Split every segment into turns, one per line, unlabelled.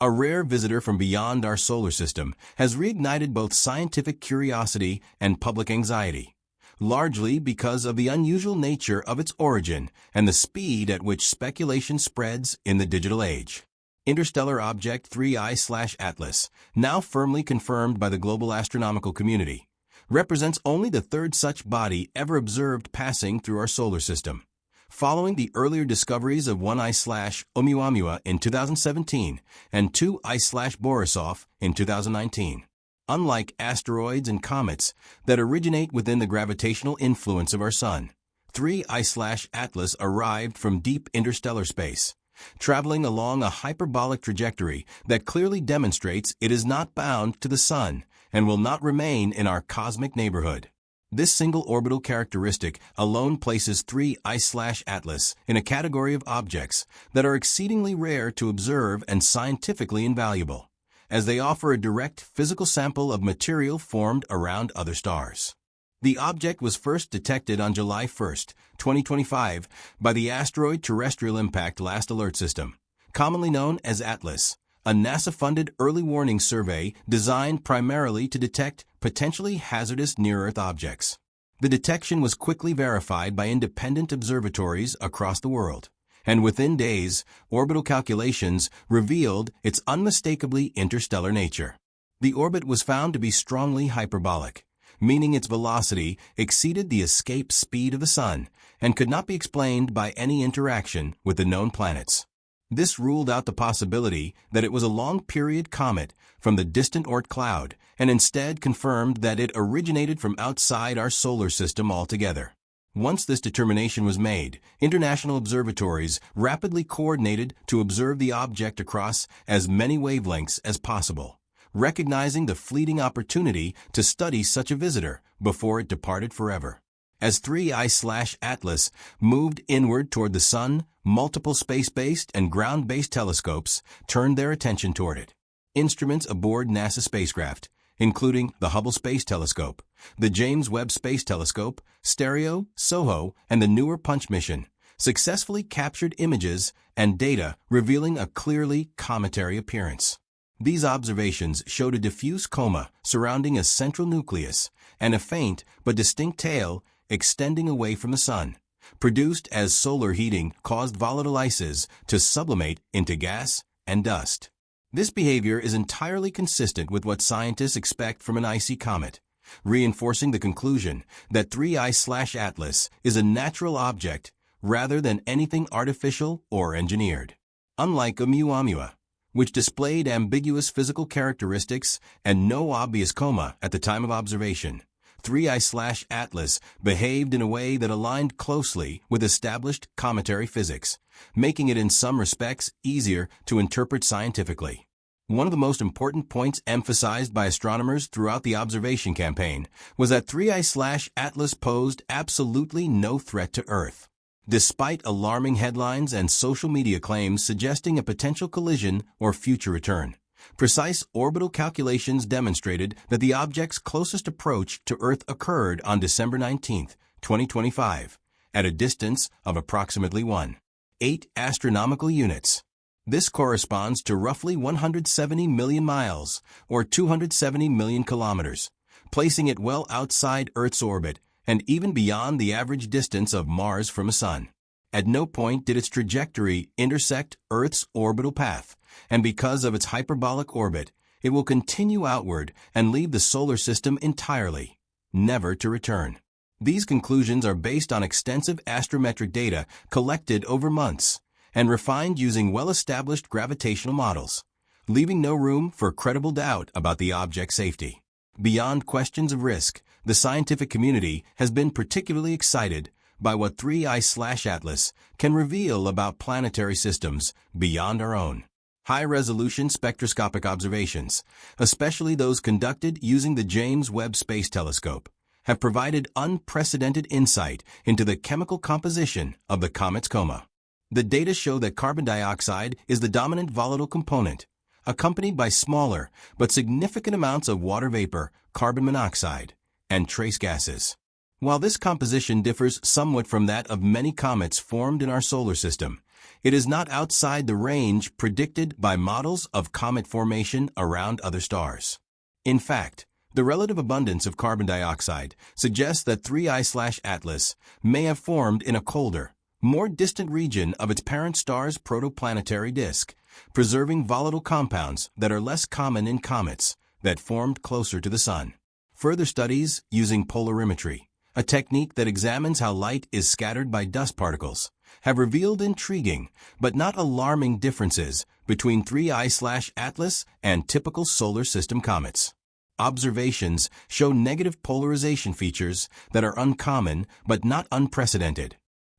A rare visitor from beyond our solar system has reignited both scientific curiosity and public anxiety, largely because of the unusual nature of its origin and the speed at which speculation spreads in the digital age. Interstellar Object 3I/Atlas, now firmly confirmed by the global astronomical community, represents only the third such body ever observed passing through our solar system, following the earlier discoveries of 1I/Oumuamua in 2017 and 2I/Borisov in 2019. Unlike asteroids and comets that originate within the gravitational influence of our Sun, 3I/Atlas arrived from deep interstellar space, traveling along a hyperbolic trajectory that clearly demonstrates it is not bound to the Sun and will not remain in our cosmic neighborhood. This single orbital characteristic alone places 3I/Atlas in a category of objects that are exceedingly rare to observe and scientifically invaluable, as they offer a direct physical sample of material formed around other stars. The object was first detected on July 1, 2025, by the Asteroid Terrestrial Impact Last Alert System, commonly known as ATLAS, a NASA-funded early warning survey designed primarily to detect potentially hazardous near-Earth objects. The detection was quickly verified by independent observatories across the world, and within days, orbital calculations revealed its unmistakably interstellar nature. The orbit was found to be strongly hyperbolic, meaning its velocity exceeded the escape speed of the Sun and could not be explained by any interaction with the known planets. This ruled out the possibility that it was a long-period comet from the distant Oort cloud and instead confirmed that it originated from outside our solar system altogether. Once this determination was made, international observatories rapidly coordinated to observe the object across as many wavelengths as possible, recognizing the fleeting opportunity to study such a visitor before it departed forever. As 3I/Atlas moved inward toward the Sun, multiple space-based and ground-based telescopes turned their attention toward it. Instruments aboard NASA spacecraft, including the Hubble Space Telescope, the James Webb Space Telescope, Stereo, SOHO, and the newer Punch mission, successfully captured images and data revealing a clearly cometary appearance. These observations showed a diffuse coma surrounding a central nucleus and a faint but distinct tail extending away from the Sun, produced as solar heating caused volatile ices to sublimate into gas and dust. This behavior is entirely consistent with what scientists expect from an icy comet, reinforcing the conclusion that 3I/Atlas is a natural object rather than anything artificial or engineered. Unlike Oumuamua, which displayed ambiguous physical characteristics and no obvious coma at the time of observation, 3I/Atlas behaved in a way that aligned closely with established cometary physics, making it in some respects easier to interpret scientifically. One of the most important points emphasized by astronomers throughout the observation campaign was that 3I/Atlas posed absolutely no threat to Earth, despite alarming headlines and social media claims suggesting a potential collision or future return. Precise orbital calculations demonstrated that the object's closest approach to Earth occurred on December 19, 2025, at a distance of approximately 1.8 astronomical units. This corresponds to roughly 170 million miles, or 270 million kilometers, placing it well outside Earth's orbit and even beyond the average distance of Mars from a Sun. At no point did its trajectory intersect Earth's orbital path, and because of its hyperbolic orbit, it will continue outward and leave the solar system entirely, never to return. These conclusions are based on extensive astrometric data collected over months and refined using well-established gravitational models, leaving no room for credible doubt about the object's safety. Beyond questions of risk, the scientific community has been particularly excited by what 3I/Atlas can reveal about planetary systems beyond our own. High-resolution spectroscopic observations, especially those conducted using the James Webb Space Telescope, have provided unprecedented insight into the chemical composition of the comet's coma. The data show that carbon dioxide is the dominant volatile component, accompanied by smaller but significant amounts of water vapor, carbon monoxide, and trace gases. While this composition differs somewhat from that of many comets formed in our solar system, it is not outside the range predicted by models of comet formation around other stars. In fact, the relative abundance of carbon dioxide suggests that 3I/Atlas may have formed in a colder, more distant region of its parent star's protoplanetary disk, preserving volatile compounds that are less common in comets that formed closer to the Sun. Further studies using polarimetry, a technique that examines how light is scattered by dust particles, have revealed intriguing but not alarming differences between 3I/Atlas and typical solar system comets. Observations show negative polarization features that are uncommon but not unprecedented,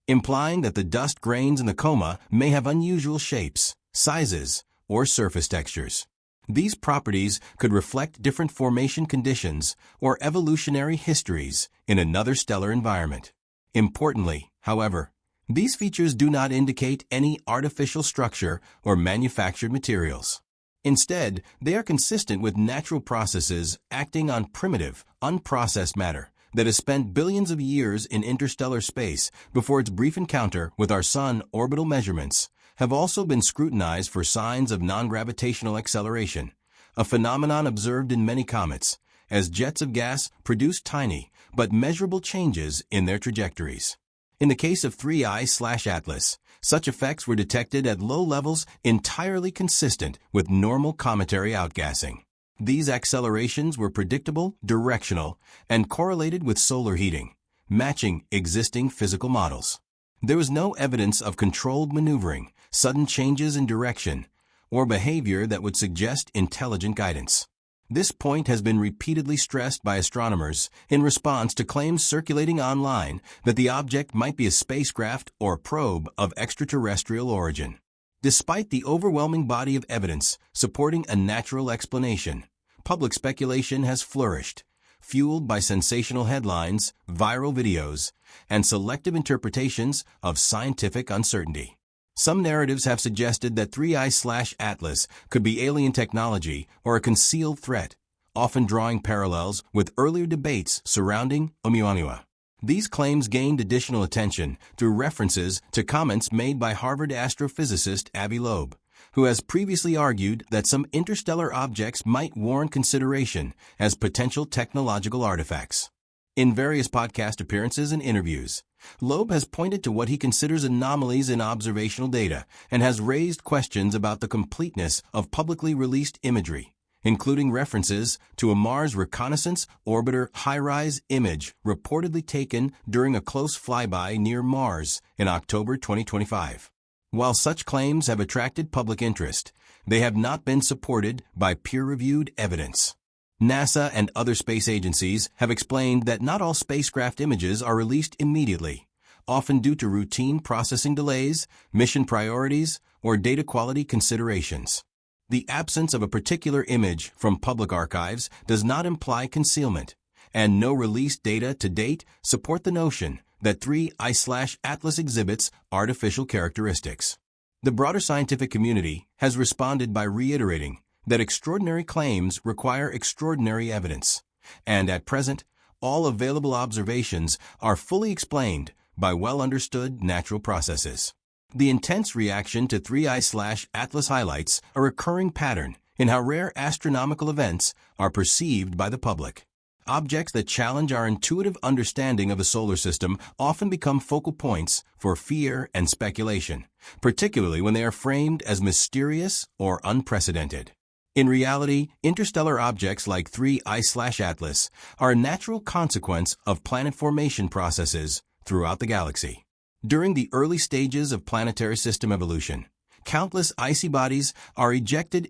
implying that the dust grains in the coma may have unusual shapes, sizes, or surface textures. These properties could reflect different formation conditions or evolutionary histories in another stellar environment. Importantly, however, these features do not indicate any artificial structure or manufactured materials. Instead, they are consistent with natural processes acting on primitive, unprocessed matter that has spent billions of years in interstellar space before its brief encounter with our Sun. Orbital measurements have also been scrutinized for signs of non-gravitational acceleration, a phenomenon observed in many comets, as jets of gas produce tiny but measurable changes in their trajectories. In the case of 3I/Atlas, such effects were detected at low levels entirely consistent with normal cometary outgassing. These accelerations were predictable, directional, and correlated with solar heating, matching existing physical models. There was no evidence of controlled maneuvering, sudden changes in direction, or behavior that would suggest intelligent guidance. This point has been repeatedly stressed by astronomers in response to claims circulating online that the object might be a spacecraft or probe of extraterrestrial origin. Despite the overwhelming body of evidence supporting a natural explanation, public speculation has flourished, fueled by sensational headlines, viral videos, and selective interpretations of scientific uncertainty. Some narratives have suggested that 3I/Atlas could be alien technology or a concealed threat, often drawing parallels with earlier debates surrounding Oumuamua. These claims gained additional attention through references to comments made by Harvard astrophysicist Avi Loeb, who has previously argued that some interstellar objects might warrant consideration as potential technological artifacts. In various podcast appearances and interviews, Loeb has pointed to what he considers anomalies in observational data and has raised questions about the completeness of publicly released imagery, including references to a Mars Reconnaissance Orbiter high-rise image reportedly taken during a close flyby near Mars in October 2025. While such claims have attracted public interest, they have not been supported by peer-reviewed evidence. NASA and other space agencies have explained that not all spacecraft images are released immediately, often due to routine processing delays, mission priorities, or data quality considerations. The absence of a particular image from public archives does not imply concealment, and no released data to date support the notion that 3I/Atlas exhibits artificial characteristics. The broader scientific community has responded by reiterating that extraordinary claims require extraordinary evidence, and at present, all available observations are fully explained by well-understood natural processes. The intense reaction to 3I/Atlas highlights a recurring pattern in how rare astronomical events are perceived by the public. Objects that challenge our intuitive understanding of the solar system often become focal points for fear and speculation, particularly when they are framed as mysterious or unprecedented. In reality, interstellar objects like 3I/Atlas are a natural consequence of planet formation processes throughout the galaxy. During the early stages of planetary system evolution, countless icy bodies are ejected